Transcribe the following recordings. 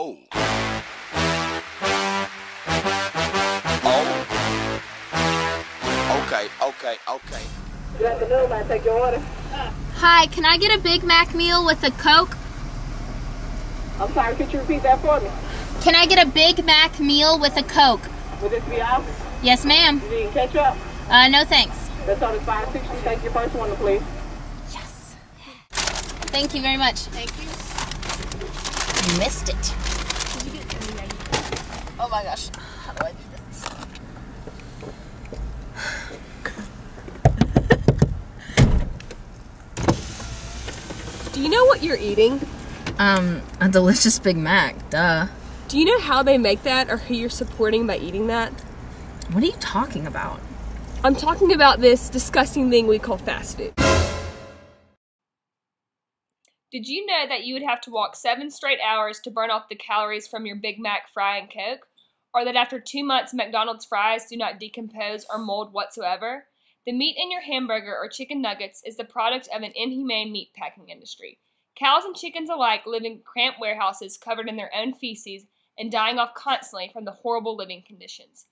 Oh. Oh. Okay. Good afternoon, may I take your order? Hi, can I get a Big Mac meal with a Coke? I'm sorry, could you repeat that for me? Can I get a Big Mac meal with a Coke? Would this be out? Yes, ma'am. You need ketchup? No thanks. That's on the 560. Take your first one, please. Yes. Thank you very much. Thank you. You missed it. Oh my gosh. How do I do this? Do you know what you're eating? A delicious Big Mac, duh. Do you know how they make that or who you're supporting by eating that? What are you talking about? I'm talking about this disgusting thing we call fast food. Did you know that you would have to walk 7 straight hours to burn off the calories from your Big Mac fry and Coke? Or that after 2 months, McDonald's fries do not decompose or mold whatsoever? The meat in your hamburger or chicken nuggets is the product of an inhumane meat packing industry. Cows and chickens alike live in cramped warehouses covered in their own feces and dying off constantly from the horrible living conditions.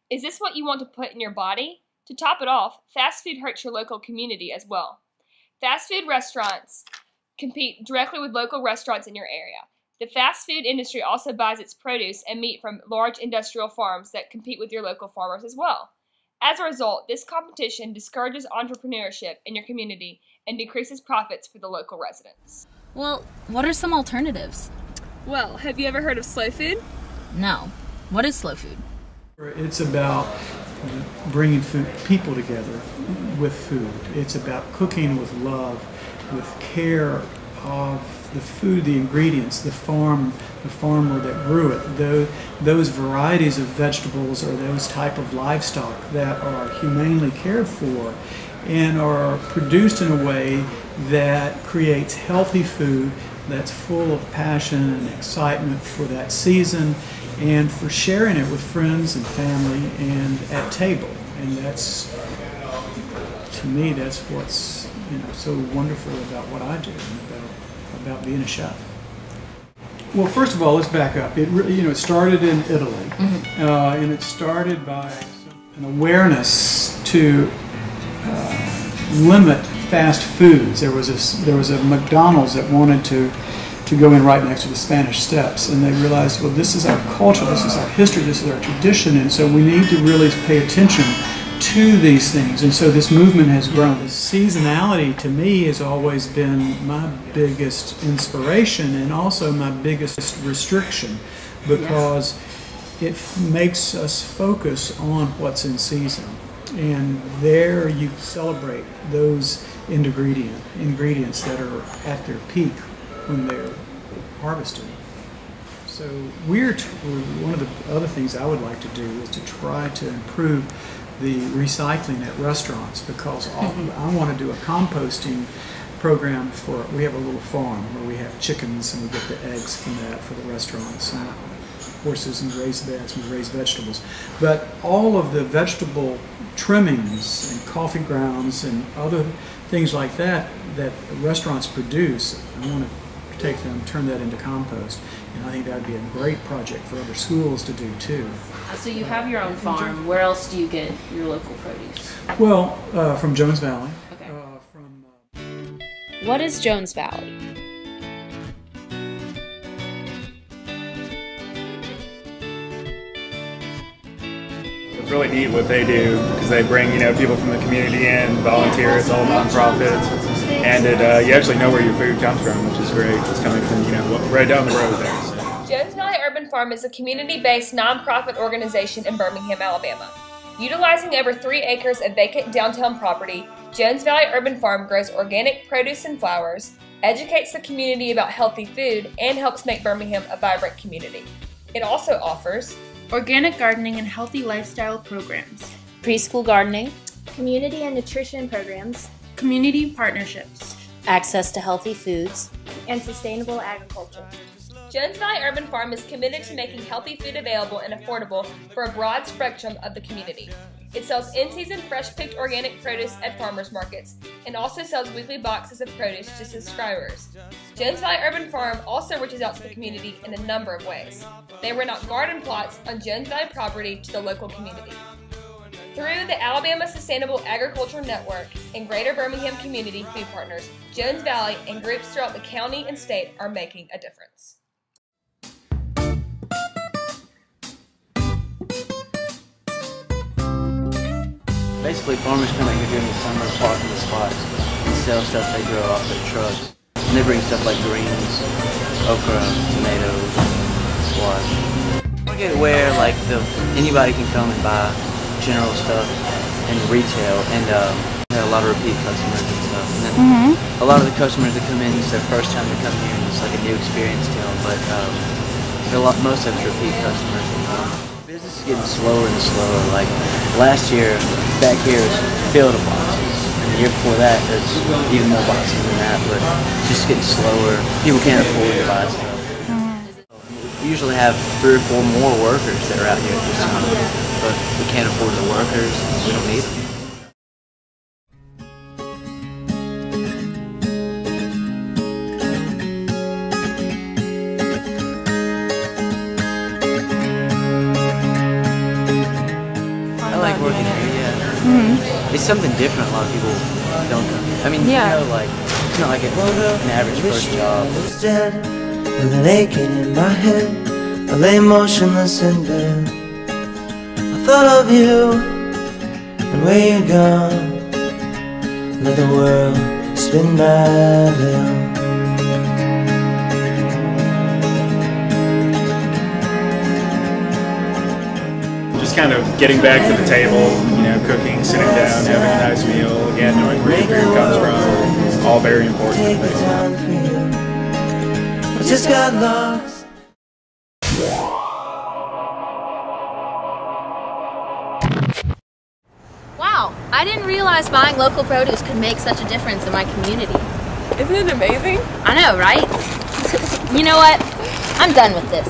Is this what you want to put in your body? To top it off, fast food hurts your local community as well. Fast food restaurants compete directly with local restaurants in your area. The fast food industry also buys its produce and meat from large industrial farms that compete with your local farmers as well. As a result, this competition discourages entrepreneurship in your community and decreases profits for the local residents. Well, what are some alternatives? Well, have you ever heard of slow food? No. What is slow food? It's about bringing people together with food. It's about cooking with love, with care of the food, the ingredients, the farmer that grew it, those varieties of vegetables or those type of livestock that are humanely cared for and are produced in a way that creates healthy food that's full of passion and excitement for that season and for sharing it with friends and family and at table. And that's, to me, that's what's so wonderful about what I do and about being a chef. Well, first of all, let's back up. It really, it started in Italy, and it started by an awareness to limit fast foods. There was a McDonald's that wanted to go in right next to the Spanish Steps, and they realized, well, this is our culture, this is our history, this is our tradition, and so we need to really pay attention to these things. And so this movement has grown. The seasonality to me has always been my biggest inspiration and also my biggest restriction, because it makes us focus on what's in season. And there you celebrate those ingredients that are at their peak when they're harvested. So one of the other things I would like to do is to try to improve the recycling at restaurants, because I want to do a composting program we have a little farm where we have chickens and we get the eggs from that for the restaurants, and horses and raised beds and raised vegetables. But all of the vegetable trimmings and coffee grounds and other things like that restaurants produce, I want to take them, turn that into compost. And I think that would be a great project for other schools to do too. So you have your own farm. Where else do you get your local produce? Well, from Jones Valley. Okay. What is Jones Valley? It's really neat what they do, because they bring people from the community in, volunteer. It's all nonprofit, and you actually know where your food comes from, which is great. It's coming from right down the road there. So. Jones Valley Urban Farm is a community-based nonprofit organization in Birmingham, Alabama. Utilizing over 3 acres of vacant downtown property, Jones Valley Urban Farm grows organic produce and flowers, educates the community about healthy food, and helps make Birmingham a vibrant community. It also offers Organic gardening and healthy lifestyle programs, Preschool gardening, community and nutrition programs, community partnerships, access to healthy foods, and sustainable agriculture. Jones Valley Urban Farm is committed to making healthy food available and affordable for a broad spectrum of the community. It sells in-season fresh-picked organic produce at farmers markets and also sells weekly boxes of produce to subscribers. Jones Valley Urban Farm also reaches out to the community in a number of ways. They rent out garden plots on Jones Valley property to the local community. Through the Alabama Sustainable Agriculture Network and Greater Birmingham Community Food Partners, Jones Valley and groups throughout the county and state are making a difference. Basically, farmers come out here during the summer, park in the spots, and sell stuff they grow off their trucks. And they bring stuff like greens, okra, tomatoes, squash. Market where like anybody can come and buy general stuff and retail, and have a lot of repeat customers and stuff. And then a lot of the customers that come in, it's their first time to come here, and it's like a new experience to them. But most of it's repeat customers. Business is getting slower and slower. Like last year, back here was filled with boxes, and the year before that, there's even more boxes than that. But it's just getting slower. People can't afford to buy stuff. We usually have 3 or 4 more workers that are out here at this time, but we can't afford the workers. We don't need them. I like working here, yeah. It's something different. A lot of people don't come here. I mean, you know, like, it's not like an average first job. With an aching in my head, I lay motionless in bed. I thought of you and where you're gone. Let the world spin madly on. Just kind of getting back to the table, you know, cooking, sitting down, having a nice meal, again, knowing where your food comes from, all very important things. I just got lost. Wow, I didn't realize buying local produce could make such a difference in my community. Isn't it amazing? I know, right? You know what? I'm done with this.